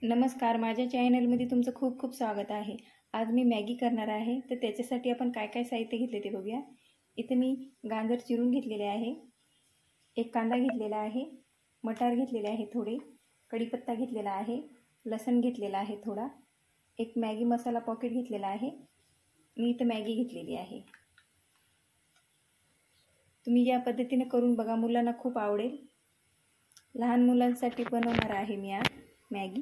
नमस्कार, माझ्या चॅनलमध्ये तुमचं खूप खूप स्वागत आहे। आज मी मॅगी करणार आहे, तर त्याच्यासाठी आपण काय काय साहित्य घेतले ते बघूया। इथे मी गाजर चिरून घेतलेले आहे, एक कांदा घेतलेला आहे, मटार घेतलेले आहे थोडे, कढीपत्ता घेतलेला आहे, लसूण घेतलेला आहे थोडा, एक मॅगी मसाला पॉकेट घेतलेला आहे। मी इथे मॅगी घेतलेली आहे। तुम्ही या पद्धतीने करून बघा, मुलांना खूप आवडेल। लहान मुलांसाठी बनवणार आहे मी आज मॅगी।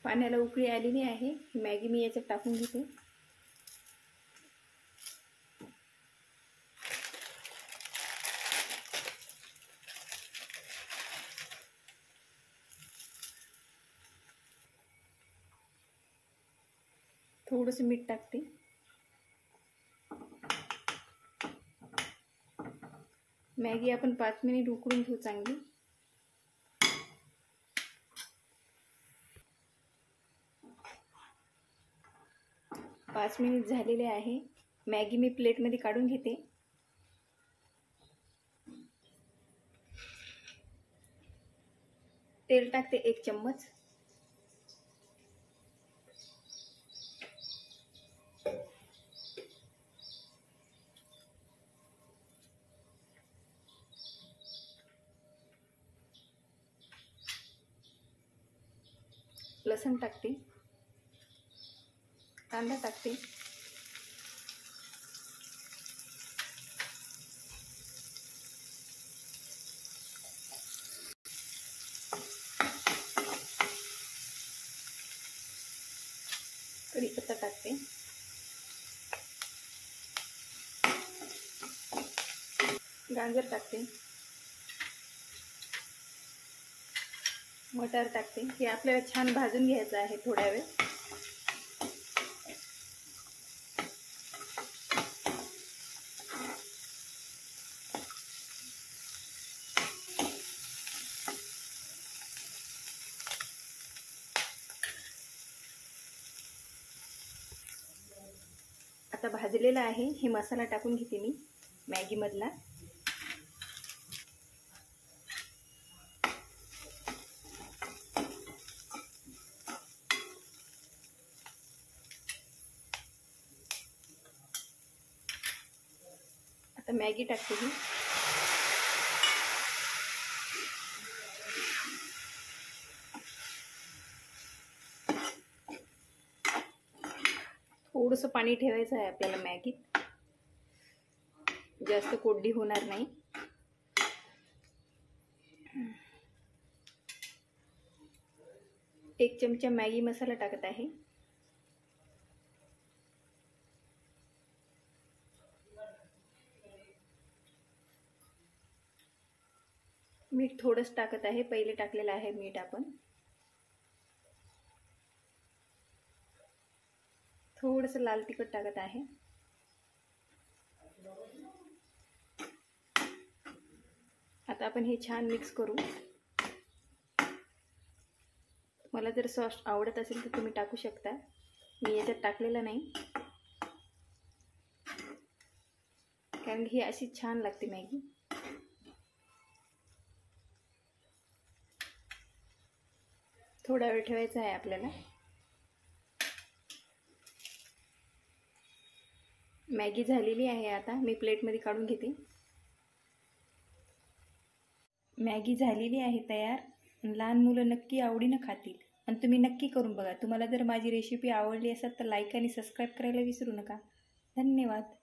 पाण्याला उकळी आलेली आहे, मॅगी मी याच्यात टाकून घेते। थोडंसं मीठ टाकते। मॅगी आपण 5 मिनिट उकळून घेऊ चांगली। पाच मिनिट झालेले आहे। मॅगी मी प्लेटमध्ये काढून घेते। तेल टाकते 1 चम्मच। लसूण टाकते, कांदा टाकते, कढीपत्ता टाकते, गाजर टाकते, मटार टाकते। हे आपल्याला छान भाजून घ्यायचं आहे थोड्या वेळ। आता भाजलेला आहे, हे मसाला टाकून घेते मी मॅगी मधला। आता मॅगी टाकते मी। थोडंसं पाणी ठेवायचं आहे आपल्याला मॅगीत, जास्त कोरडी होणार नाही। एक चमचा मॅगी मसाला टाकत आहे। मीठ थोडंच टाकत आहे, पहिले टाकलेलं आहे मीठ आपण। थोडंसं लाल तिखट टाकत आहे। आता आपण हे छान मिक्स करू। मला जर सॉस आवडत असेल तर तुम्ही टाकू शकता, मी याच्यात टाकलेलं नाही, कारण ही अशी छान लागते मॅगी। थोडा वेळ ठेवायचा आहे आपल्याला। मॅगी झालेली आहे, आता मी प्लेटमध्ये काढून घेते। मॅगी झालेली आहे तयार। लहान मुलं नक्की आवडीनं खातील आणि तुम्ही नक्की करून बघा। तुम्हाला जर माझी रेसिपी आवडली असेल तर लाईक आणि सबस्क्राईब करायला विसरू नका। धन्यवाद।